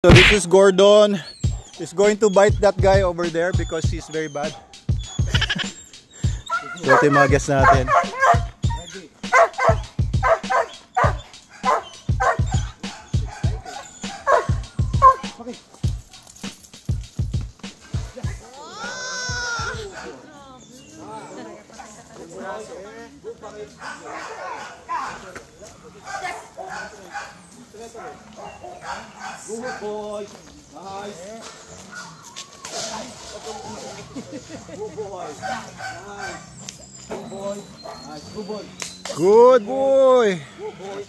So this is Gordon. He's going to bite that guy over there because he's very bad. So ito yung mga guests natin. Good boy. Nice. Good boy. Nice. Good boy. Nice. Good boy. Good boy. Good boy.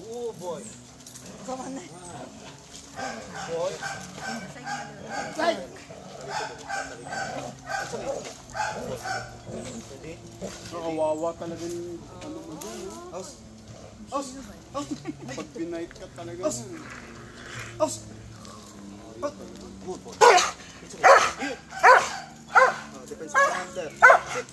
Good boy. Come on. Boy. Right. Nakawawa talaga yung ano mo dyan. Aus. Aus. Aus. Pag pinight ka talaga. Aus. Aus. Good boy. Defensive commander. Sit.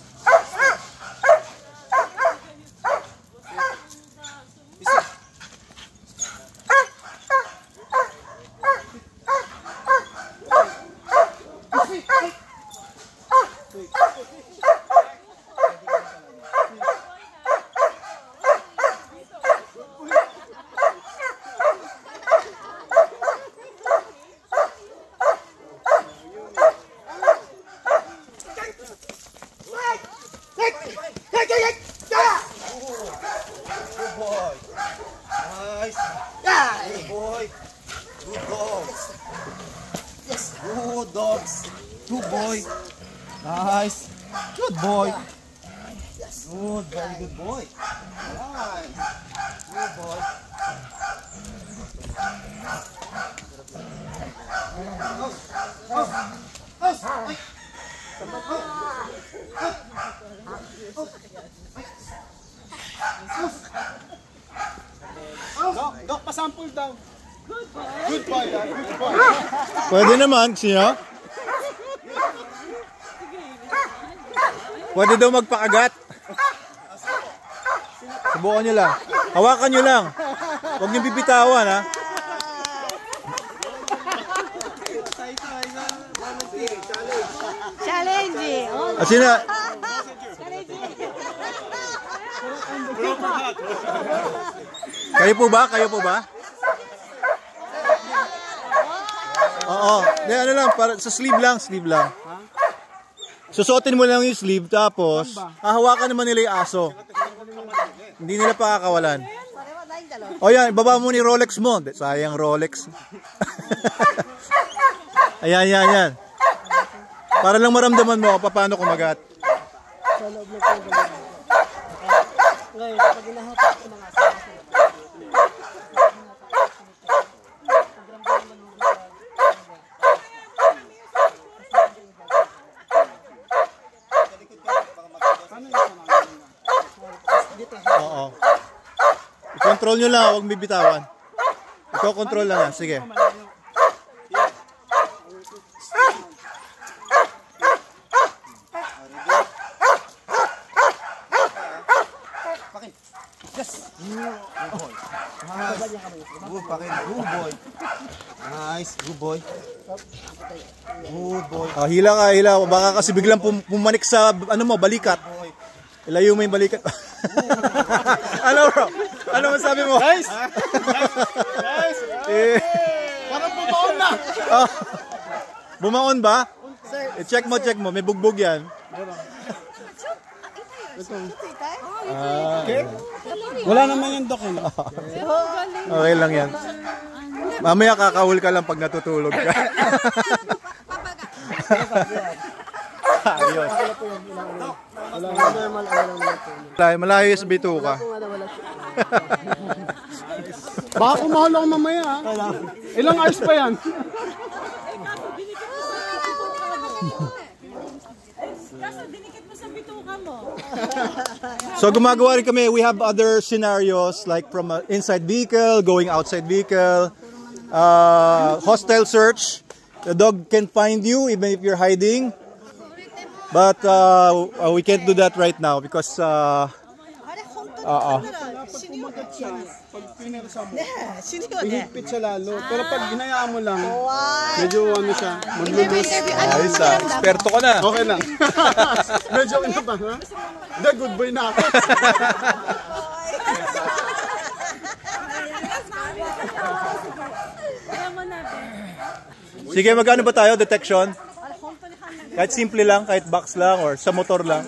Good boy. Nice. Good boy. Good dogs. Yes. Good dogs. Good boy. Nice. Good boy. Yes. Good. Very good boy. Nice. Good boy. Dok, pasample daw. Good boy. Good boy. Good boy. Pwede naman, sino? Pwede daw magpakagat. Subukan nyo lang. Hawakan nyo lang. Huwag nyo bibitawan, ha? Challenge! Sino? Kayo po ba? Kayo po ba? Oo. Hindi, ano lang, para, sa sleeve lang, sleeve lang. Susuotin mo lang yung sleeve, tapos hahawakan naman nila yung aso. Hindi nila pakakawalan. O yan, ibaba mo ni Rolex mo. Sayang Rolex. Ayan, yan, yan. Para lang maramdaman mo paano kumagat. Sa loob ng program. Ngayon, kapag hinahatak ko mga asawa sila. Oo. I-control nyo lang, huwag bibitawan. Ikaw control lang yan, sige. Yes. Good boy. Nice. Good pakin. Good boy. Nice. Good boy. Good boy. Hila ka, hila. Baka kasi biglang pumanik sa ano mo, balikat. Ilayo mo yung balikat. Ano bro? Ano masabi mo? Nice. Nice. Parang bumaon na. Oh. Bumaon ba? Check mo, check mo. May bugbog yan. Wala naman yung dok. Okay lang yan. Mamaya kakahul ka lang pag natutulog ka. Ayos. Malayo sa bituka. Baka kumahal ako mamaya. Ilang hours pa yan? So gumagawa rin kami, we have other scenarios like from inside vehicle, going outside vehicle, hostile search. The dog can find you even if you're hiding. But we can't do that right now because magat siya. Pag pinirsa mo, Sino yun? ihigpit siya lalo. Pero pag hinayaan mo lang, medyo ano siya, maglulus. Ayos ah, eksperto ka na. Okay lang. Medyo ano ba, ha? Hindi, good boy na ako. Sige, magkano ba tayo? Detection? Kahit simple lang, kahit box lang, or sa motor lang.